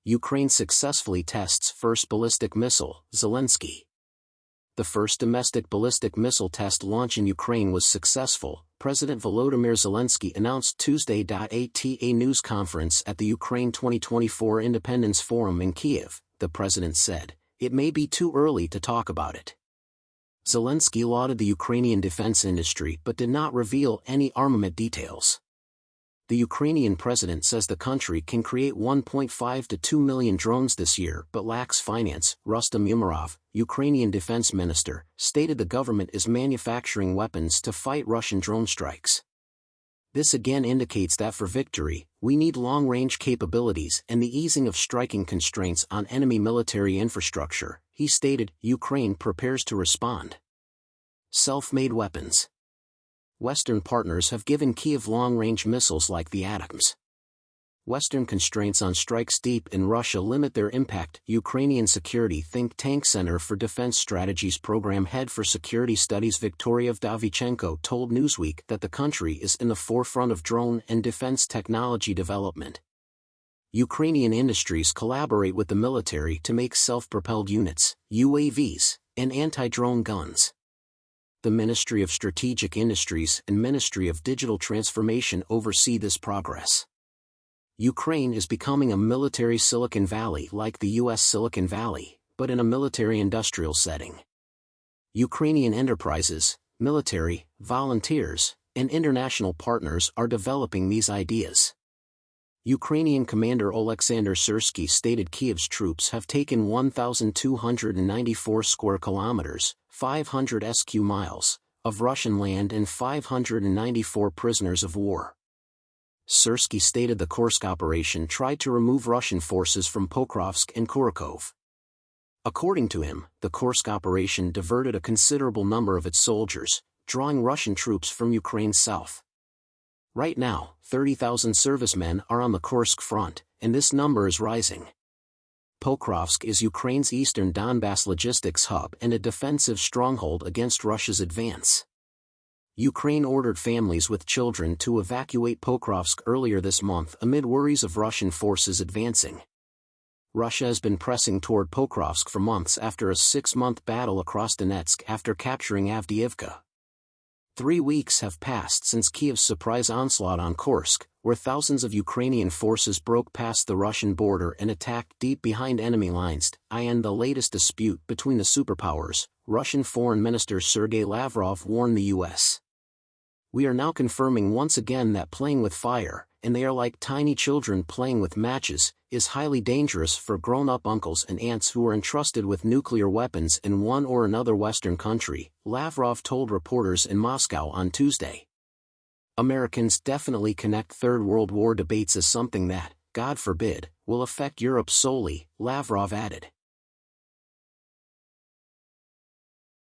Ukraine successfully tests first ballistic missile, Zelensky. The first domestic ballistic missile test launch in Ukraine was successful, President Volodymyr Zelensky announced Tuesday at a news conference at the Ukraine 2024 Independence Forum in Kyiv. The president said, "It may be too early to talk about it." Zelensky lauded the Ukrainian defense industry but did not reveal any armament details. The Ukrainian president says the country can create 1.5 to 2 million drones this year but lacks finance. Rustem Umerov, Ukrainian defense minister, stated the government is manufacturing weapons to fight Russian drone strikes. This again indicates that for victory, we need long-range capabilities and the easing of striking constraints on enemy military infrastructure, he stated. Ukraine prepares to respond. Self-made weapons. Western partners have given Kyiv long-range missiles like the ATACMS. Western constraints on strikes deep in Russia limit their impact. Ukrainian security think tank Center for Defense Strategies program head for security studies Viktoria Vdovichenko told Newsweek that the country is in the forefront of drone and defense technology development. Ukrainian industries collaborate with the military to make self-propelled units, UAVs, and anti-drone guns. The Ministry of Strategic Industries and Ministry of Digital Transformation oversee this progress. Ukraine is becoming a military Silicon Valley like the U.S. Silicon Valley, but in a military-industrial setting. Ukrainian enterprises, military, volunteers, and international partners are developing these ideas. Ukrainian Commander Oleksandr Syrsky stated Kyiv's troops have taken 1,294 square kilometers, 500 sq miles, of Russian land and 594 prisoners of war. Syrsky stated the Kursk operation tried to remove Russian forces from Pokrovsk and Kurakhove. According to him, the Kursk operation diverted a considerable number of its soldiers, drawing Russian troops from Ukraine's south. Right now, 30,000 servicemen are on the Kursk front, and this number is rising. Pokrovsk is Ukraine's eastern Donbass logistics hub and a defensive stronghold against Russia's advance. Ukraine ordered families with children to evacuate Pokrovsk earlier this month amid worries of Russian forces advancing. Russia has been pressing toward Pokrovsk for months after a 6-month battle across Donetsk after capturing Avdiivka. 3 weeks have passed since Kyiv's surprise onslaught on Kursk, where thousands of Ukrainian forces broke past the Russian border and attacked deep behind enemy lines. In the latest dispute between the superpowers, Russian Foreign Minister Sergei Lavrov warned the U.S. "We are now confirming once again that playing with fire, and they are like tiny children playing with matches, is highly dangerous for grown-up uncles and aunts who are entrusted with nuclear weapons in one or another Western country," Lavrov told reporters in Moscow on Tuesday. Americans definitely connect Third World War debates as something that, God forbid, will affect Europe solely, Lavrov added.